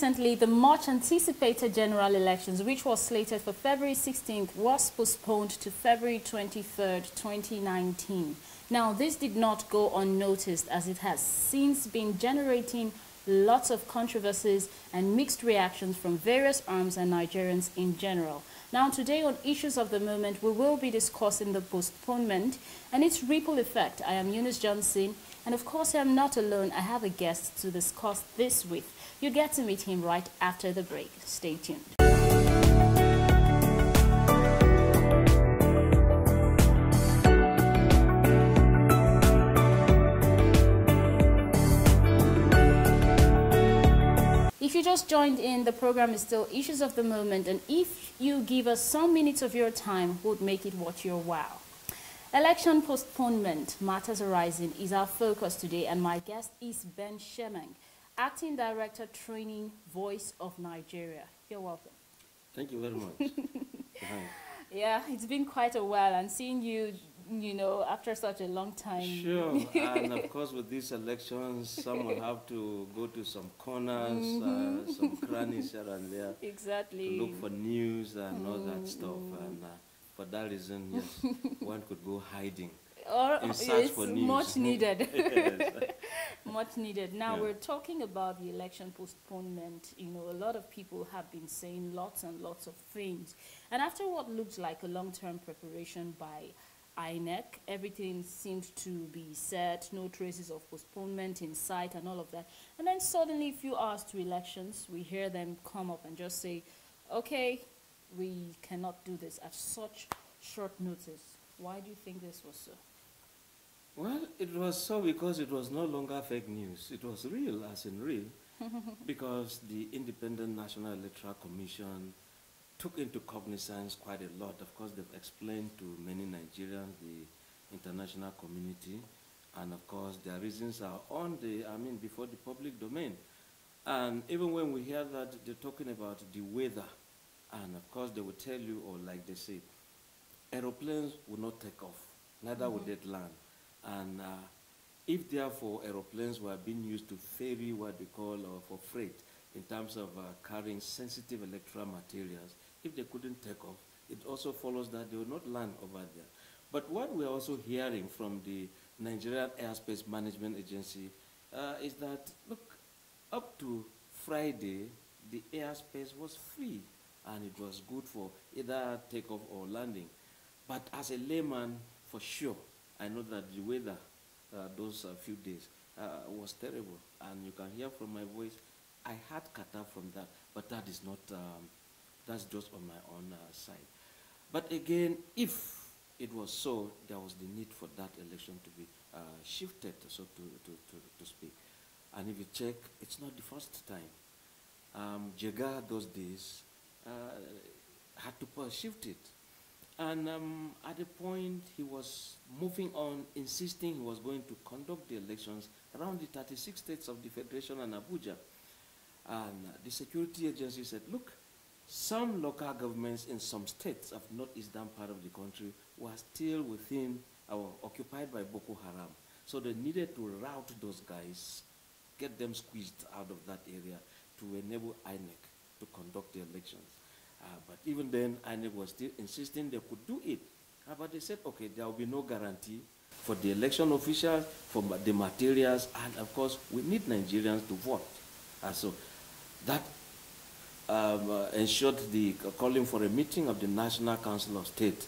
recently, the much anticipated general elections, which was slated for February 16th, was postponed to February 23rd, 2019. Now, this did not go unnoticed as it has since been generating lots of controversies and mixed reactions from various arms and Nigerians in general. Now, today on Issues of the Moment, we will be discussing the postponement and its ripple effect. I am Eunice Johnson, and of course, I am not alone. I have a guest to discuss this with. You get to meet him right after the break. Stay tuned. If you just joined in, the program is still Issues of the Moment, and if you give us some minutes of your time, would make it worth your while. Election postponement, matters arising, is our focus today, and my guest is Ben Shemang, Acting Director Training, Voice of Nigeria. You're welcome. Thank you very much. Yeah, it's been quite a while, and seeing you, you know, after such a long time. Sure, and of course with these elections, some will have to go to some corners, some crannies here and there. Exactly. To look for news and all that stuff. And for that reason, yes, one could go hiding in search for news. Much needed. Yes. Much needed. Now, Yeah. we're talking about the election postponement. You know, a lot of people have been saying lots and lots of things. And after what looks like a long-term preparation by INEC, everything seemed to be set, no traces of postponement in sight and all of that. And then suddenly, a few hours to elections, we hear them come up and just say, okay, we cannot do this at such short notice. Why do you think this was so? Well, it was so because it was no longer fake news. It was real, as in real, because the Independent National Electoral Commission took into cognizance quite a lot. Of course, they've explained to many Nigerians, the international community, and of course, their reasons are on the, before the public domain. And even when we hear that, they're talking about the weather, and of course, they will tell you, or like they say, aeroplanes will not take off, neither will they land. And if therefore aeroplanes were being used to ferry what they call, or for freight, in terms of carrying sensitive electoral materials, if they couldn't take off, it also follows that they will not land over there. But what we're also hearing from the Nigerian Airspace Management Agency is that, look, up to Friday, the airspace was free, and it was good for either takeoff or landing. But as a layman, for sure, I know that the weather those few days was terrible, and you can hear from my voice, I had kata from that, but that is not, that's just on my own side. But again, if it was so, there was the need for that election to be shifted, so to speak. And if you check, it's not the first time. Jega those days had to shift it. And at a point, he was moving on, insisting he was going to conduct the elections around the 36 states of the Federation and Abuja. And the security agency said, look, some local governments in some states of northeastern part of the country were still within or occupied by Boko Haram. So they needed to rout those guys, get them squeezed out of that area to enable INEC to conduct the elections. But even then, INEC was still insisting they could do it. But they said, okay, there will be no guarantee for the election officials, for the materials, and of course, we need Nigerians to vote. So that ensured the calling for a meeting of the National Council of State.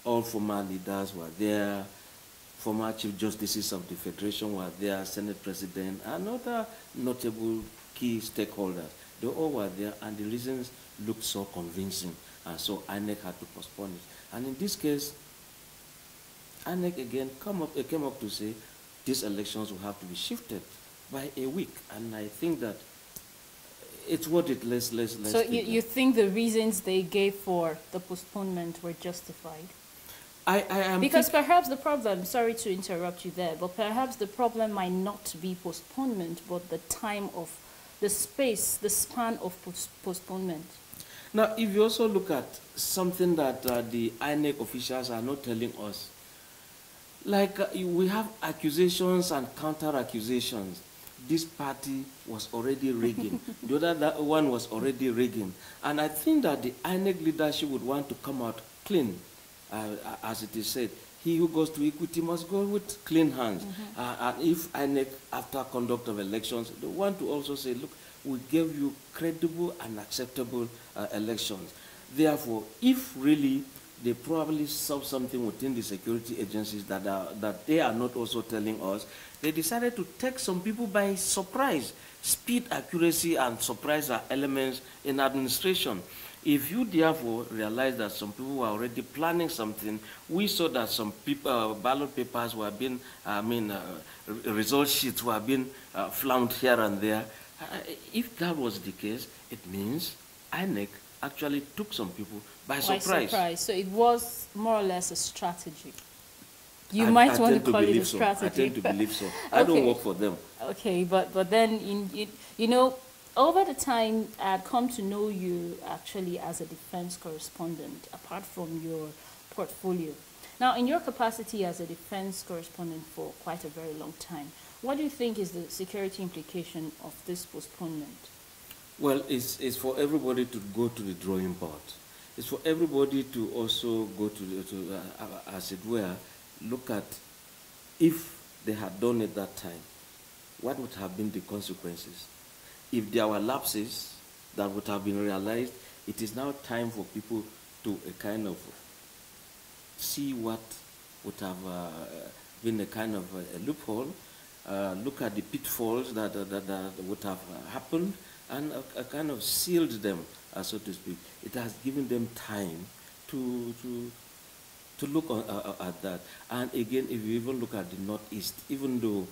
All former leaders were there, former Chief Justices of the Federation were there, Senate President, and other notable key stakeholders. They all were there, and the reasons looked so convincing, and so INEC had to postpone it. And in this case, INEC again came up to say these elections will have to be shifted by a week, and I think that it's worth it. Let's so you think the reasons they gave for the postponement were justified? I am because perhaps the problem, sorry to interrupt you there, but perhaps the problem might not be postponement, but the time of the space, the span of postponement. Now, if you also look at something that the INEC officials are not telling us, like we have accusations and counter-accusations. this party was already rigging. The other one was already rigging. And I think that the INEC leadership would want to come out clean, as it is said. He who goes to equity must go with clean hands. And if INEC, after conduct of elections, they want to also say, look, we gave you credible and acceptable elections. Therefore, if really they probably saw something within the security agencies that they are not also telling us, they decided to take some people by surprise. Speed, accuracy, and surprise are elements in administration. If you therefore realize that some people were already planning something, we saw that some people, ballot papers were being, result sheets were being flouted here and there. If that was the case, it means INEC actually took some people by surprise. So it was more or less a strategy. You might want to call it a strategy. I tend to believe so. I don't work for them. Okay, but then, you know, over the time, I've come to know you actually as a defense correspondent, apart from your portfolio. Now, in your capacity as a defense correspondent for quite a very long time, what do you think is the security implication of this postponement? Well, it's for everybody to go to the drawing board. It's for everybody to also go to as it were, look at if they had done it that time, what would have been the consequences? If there were lapses that would have been realized, it is now time for people to kind of see what would have been a kind of a loophole, look at the pitfalls that would have happened, and kind of sealed them, so to speak. It has given them time to look at that. And again, if you even look at the Northeast, even though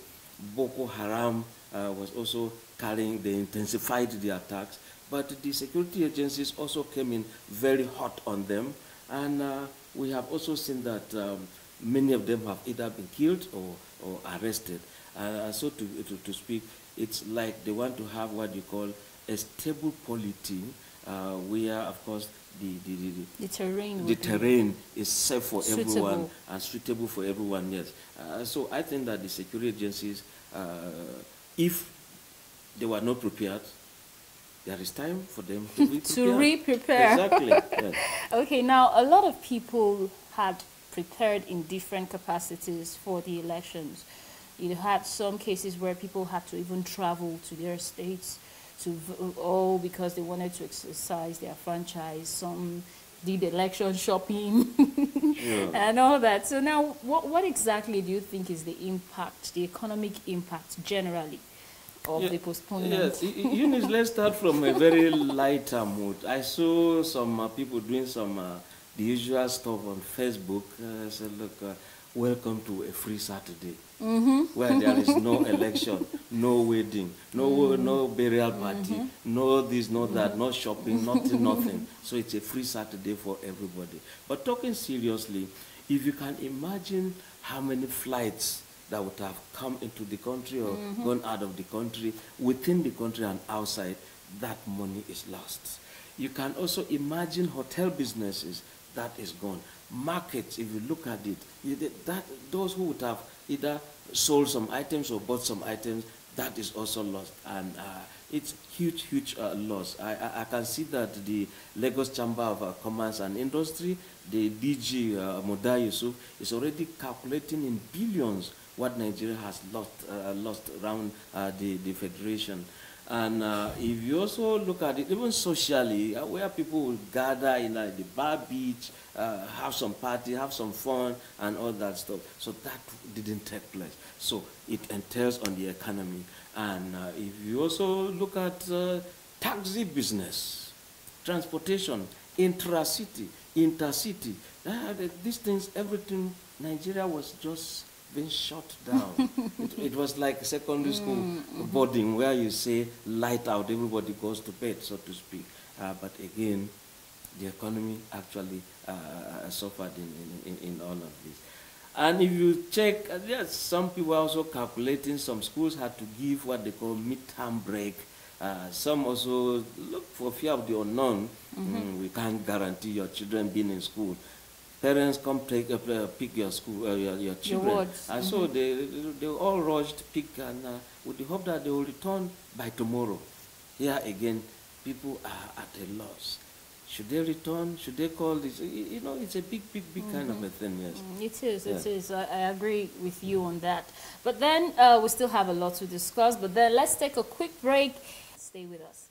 Boko Haram was also carrying, they intensified the attacks, but the security agencies also came in very hot on them, and we have also seen that many of them have either been killed or arrested. So to speak, it's like they want to have what you call a stable polity, where, of course, the terrain is safe for everyone and suitable for everyone, yes. So I think that the security agencies, if they were not prepared, there is time for them to be prepared. To re-prepare. Exactly. Yes. Okay, now a lot of people had prepared in different capacities for the elections. You had some cases where people had to even travel to their states all because they wanted to exercise their franchise. Some did election shopping and all that. So now, what exactly do you think is the impact, the economic impact generally of the postponement? Yes, Eunice, let's start from a very light mood. I saw some people doing some the usual stuff on Facebook. I said, look, welcome to a free Saturday, where there is no election, no wedding, no burial party, no this, no that, no shopping, nothing. So it's a free Saturday for everybody. But talking seriously, if you can imagine how many flights that would have come into the country or gone out of the country, within the country and outside, that money is lost. You can also imagine hotel businesses, that is gone. Markets, if you look at it, those who would have either sold some items or bought some items, that is also lost. And it's huge loss. I can see that the Lagos Chamber of Commerce and Industry, the DG Moda Yusuf, is already calculating in billions what Nigeria has lost around the Federation. And if you also look at it, even socially, where people will gather in the bar beach, have some party, have some fun, and all that stuff. So that didn't take place. So it entails on the economy. And if you also look at taxi business, transportation, intracity, intercity, these things, everything, Nigeria was just been shut down. It was like secondary school boarding, where you say light out, everybody goes to bed, so to speak. But again, the economy actually suffered in all of this. And if you check, yes, some people are also calculating, some schools had to give what they call midterm break. Some also look for fear of the unknown. We can't guarantee your children being in school. parents come pick your school, your children. And so they all rushed, pick, and with the hope that they will return by tomorrow. Here again, people are at a loss. Should they return? Should they call this? You know, it's a big kind of a thing, yes. It is, it is. I agree with you on that. But then we still have a lot to discuss. But then let's take a quick break. Stay with us.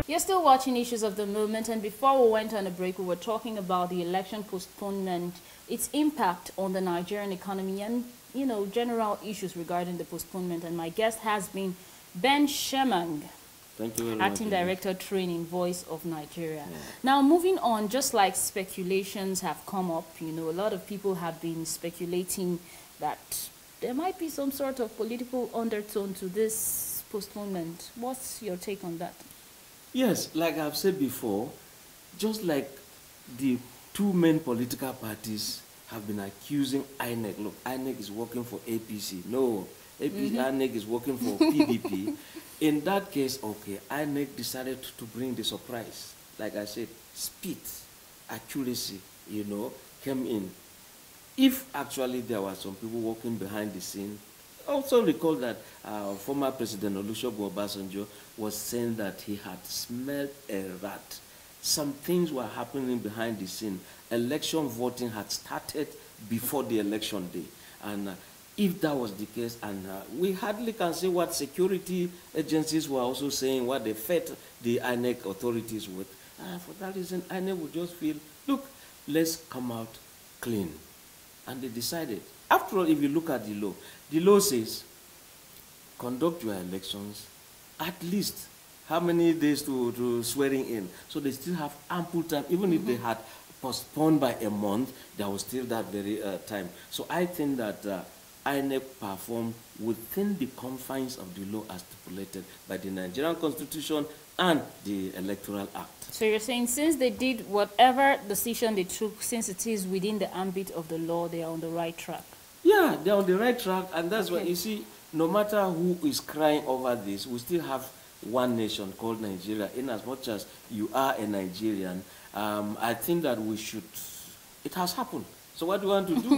You're still watching Issues of the Movement, and before we went on a break, we were talking about the election postponement, its impact on the Nigerian economy, and, you know, general issues regarding the postponement. And my guest has been Ben Shemang, Thank you very Acting much, Director Training, Voice of Nigeria. Yeah. Now, moving on, just like speculations have come up, you know, a lot of people have been speculating that there might be some sort of political undertone to this postponement. What's your take on that? Yes, like I've said before, just like the two main political parties have been accusing INEC. Look, INEC is working for APC. No, INEC is working for PDP. In that case, okay, INEC decided to bring the surprise. Like I said, speed, accuracy, you know, came in. If actually there were some people working behind the scene, also recall that former President Olusegun Obasanjo was saying that he had smelled a rat. Some things were happening behind the scene. Election voting had started before the election day. And if that was the case, and we hardly can say what security agencies were also saying, what they fed the INEC authorities with. For that reason, INEC would just feel, look, let's come out clean. And they decided. After all, if you look at the law says, conduct your elections at least how many days to swearing in. So they still have ample time. Even if they had postponed by a month, there was still that very time. So I think that INEC performed within the confines of the law as stipulated by the Nigerian Constitution and the Electoral Act. So you're saying since they did whatever decision they took, since it is within the ambit of the law, they are on the right track? Yeah, they're on the right track, and that's why, you see, no matter who is crying over this, we still have one nation called Nigeria. In as much as you are a Nigerian, I think that we should, it has happened. So what do you want to do?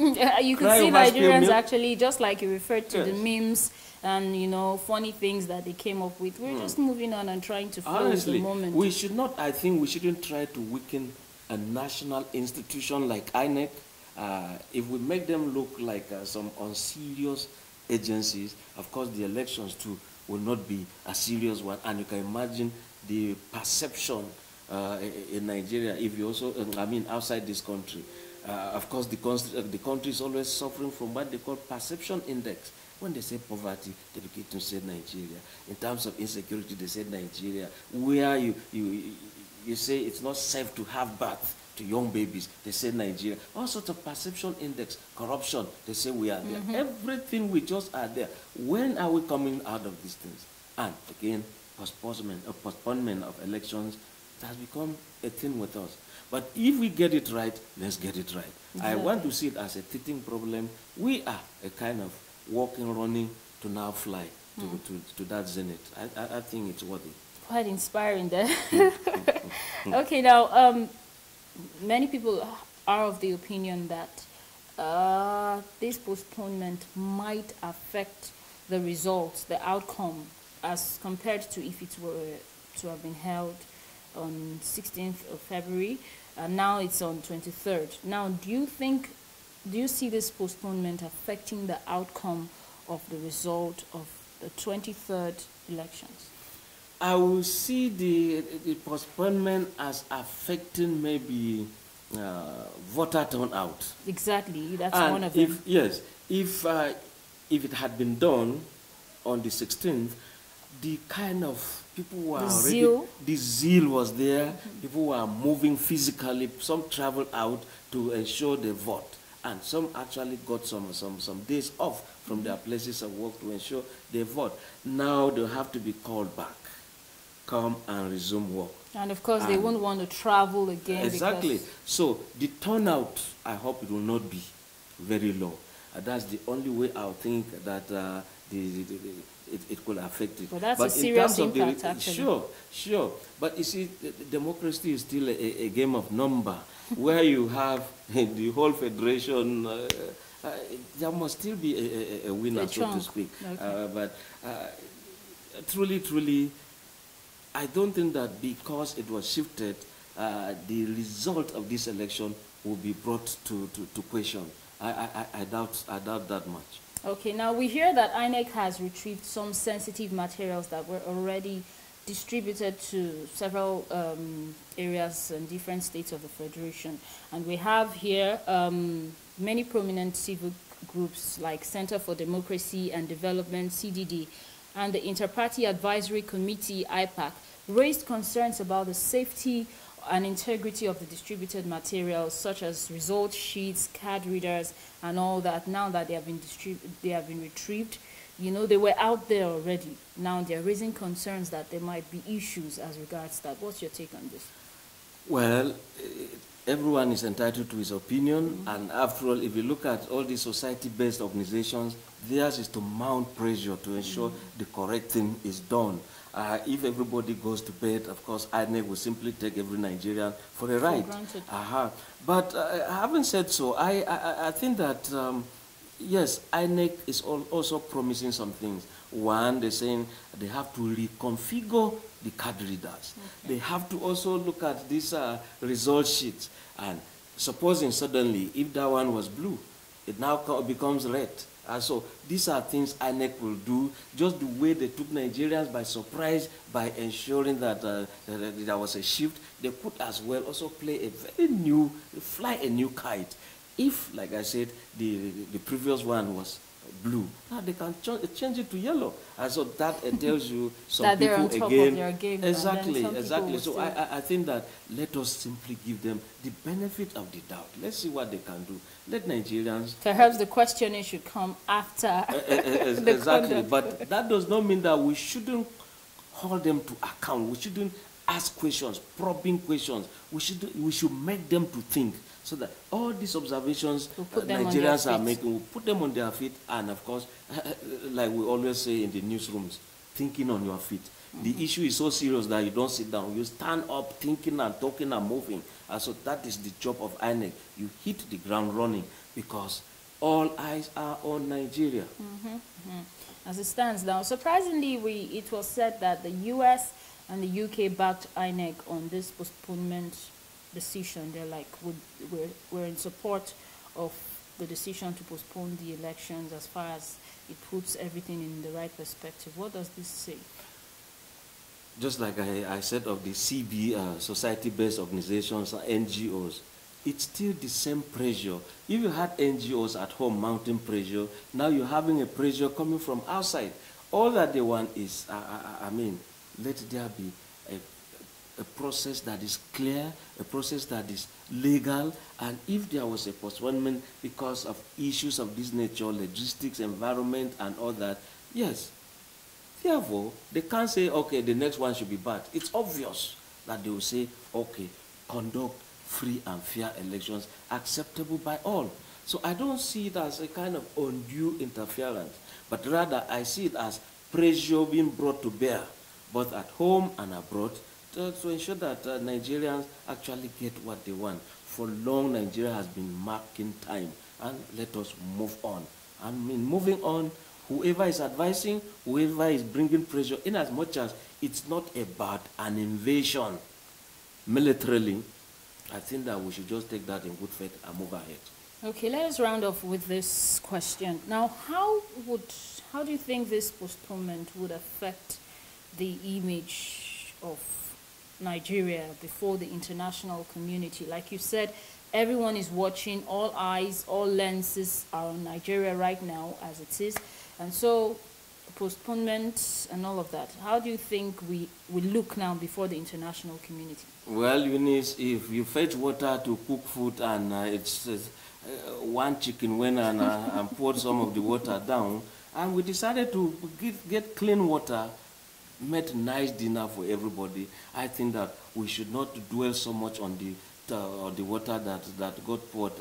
You can see Nigerians actually, just like you referred to the memes and, you know, funny things that they came up with. We're just moving on and trying to follow the moment. We should not, I think we shouldn't try to weaken a national institution like INEC. If we make them look like some unserious agencies, of course the elections too will not be a serious one. And you can imagine the perception in Nigeria, if you also, I mean outside this country. Of course the country is always suffering from what they call perception index. When they say poverty, they begin to say Nigeria. In terms of insecurity, they say Nigeria. Where you say it's not safe to have birth to young babies, they say Nigeria. All sorts of perception index, corruption, they say we are there. Everything, we just are there. When are we coming out of these things? And again, postponement of elections, it has become a thing with us. But if we get it right, let's get it right. Exactly. I want to see it as a teething problem. We are a kind of walking, running to now fly to that zenith. I think it's worthy. Quite inspiring there. Okay, now, many people are of the opinion that this postponement might affect the results, the outcome, as compared to if it were to have been held on 16th of February. Now it's on 23rd. Now, do you see this postponement affecting the outcome of the result of the 23rd elections? I will see the postponement as affecting maybe voter turnout. Exactly, that's one of them. Yes, if it had been done on the 16th, the kind of people were the zeal was there. People were moving physically. Some traveled out to ensure they vote, and some actually got some days off from their places of work to ensure they vote. Now they have to be called back, come and resume work. And of course, they won't want to travel again. Exactly. So the turnout, I hope it will not be very low. That's the only way I think that it could affect it. Well, that's but a serious in terms impact, of the, actually. Sure. But you see, democracy is still a game of number, where you have the whole federation. There must still be a winner, so to speak. Okay. But truly, I don't think that because it was shifted, the result of this election will be brought to question. I doubt that much. Okay, now we hear that INEC has retrieved some sensitive materials that were already distributed to several areas and different states of the Federation. And we have here many prominent civil groups like Center for Democracy and Development, CDD, and the Inter-Party Advisory Committee, IPAC, raised concerns about the safety and integrity of the distributed materials, such as result sheets, card readers, and all that. Now that they have been retrieved, you know, they were out there already. Now they're raising concerns that there might be issues as regards that. What's your take on this? Well, everyone is entitled to his opinion, and after all, if you look at all these society-based organizations, theirs is to mount pressure to ensure the correct thing is done. If everybody goes to bed, of course, INEC will simply take every Nigerian for a ride. But having said so, I think that, yes, INEC is also promising some things. One, they're saying they have to reconfigure the card readers. Okay. They have to also look at these result sheets. And supposing suddenly, if that one was blue, it now becomes red. So these are things INEC will do, just the way they took Nigerians by surprise by ensuring that there was a shift. They could as well also fly a new kite. If, like I said, the previous one was blue, now they can change it to yellow. And so that tells you some that people they're on top again. of their game. Exactly. So I think that let us simply give them the benefit of the doubt. Let's see what they can do. Let Nigerians. Perhaps the questioning should come after. Exactly. But that does not mean that we shouldn't hold them to account. We shouldn't ask questions, probing questions. We should make them to think, so that all these observations Nigerians are making, we'll put them on their feet, and of course, like we always say in the newsrooms, thinking on your feet. The issue is so serious that you don't sit down. You stand up thinking and talking and moving. And so that is the job of INEC. You hit the ground running because all eyes are on Nigeria. As it stands now, surprisingly, it was said that the US and the UK backed INEC on this postponement decision. They're like, we're in support of the decision to postpone the elections as far as it puts everything in the right perspective. What does this say? Just like I said of the CB, society-based organizations, NGOs, it's still the same pressure. If you had NGOs at home mounting pressure, now you're having a pressure coming from outside. All that they want is, let there be a process that is clear, a process that is legal, and if there was a postponement because of issues of this nature, logistics, environment, and all that, yes. Therefore, they can't say, okay, the next one should be bad. It's obvious that they will say, okay, conduct free and fair elections acceptable by all. So I don't see it as a kind of undue interference, but rather I see it as pressure being brought to bear, both at home and abroad, to ensure that Nigerians actually get what they want. For long, Nigeria has been marking time, and let us move on. I mean, moving on, whoever is advising, whoever is bringing pressure, in as much as it's not about an invasion militarily, I think that we should just take that in good faith and move ahead. Okay, let us round off with this question. Now, how do you think this postponement would affect the image of Nigeria before the international community? Like you said, everyone is watching, all eyes, all lenses are on Nigeria right now as it is. And so, postponement and all of that, how do you think we look now before the international community? Well, Eunice, if you fetch water to cook food and it's one chicken went and poured some of the water down, and we decided to get clean water, made nice dinner for everybody, I think that we should not dwell so much on the water that got poured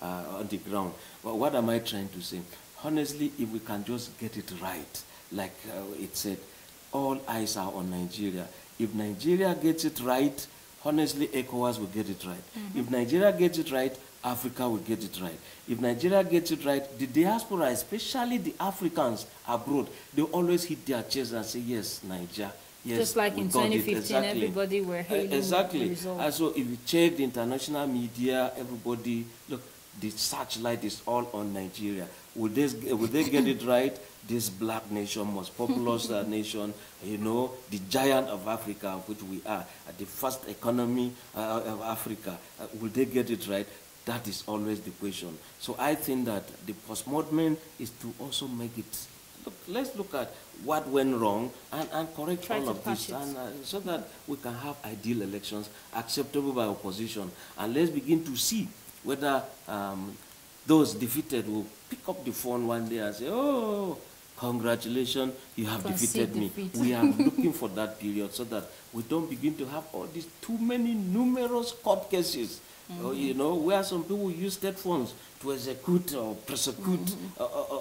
on the ground. But what am I trying to say? Honestly, if we can just get it right, like it said, all eyes are on Nigeria. If Nigeria gets it right, honestly, ECOWAS will get it right. If Nigeria gets it right, Africa will get it right. If Nigeria gets it right, the diaspora, especially the Africans abroad, they always hit their chest and say, yes, Nigeria. Yes, just like in 2015, exactly. Everybody were hailing exactly. the result. And so if you check the international media, everybody, look, the searchlight is all on Nigeria. Will they get it right? This black nation, most populous nation, you know, the giant of Africa, which we are, the first economy of Africa, will they get it right? That is always the question. So I think that the postponement is to also make it, look, let's look at what went wrong and correct all of this, and, so that we can have ideal elections acceptable by opposition. And let's begin to see whether those defeated will pick up the phone one day and say, oh, congratulations, you have defeated me. We are looking for that period so that we don't begin to have all these too many numerous court cases, you know, where some people use state funds to execute or prosecute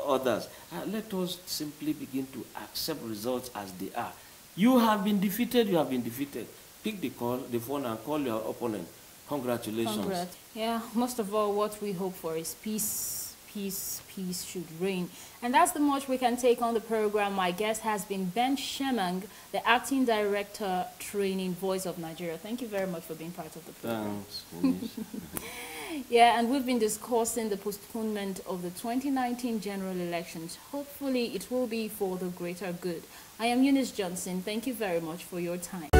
others. Let us simply begin to accept results as they are. You have been defeated, you have been defeated. Pick the phone and call your opponent. Congratulations. Congrats. Yeah, most of all, what we hope for is peace. Peace should reign. And that's the much we can take on the program. My guest has been Ben Shemang, the Acting Director, Training, Voice of Nigeria. Thank you very much for being part of the program. Thanks. Yeah, and we've been discussing the postponement of the 2019 general elections. Hopefully, it will be for the greater good. I am Eunice Johnson. Thank you very much for your time.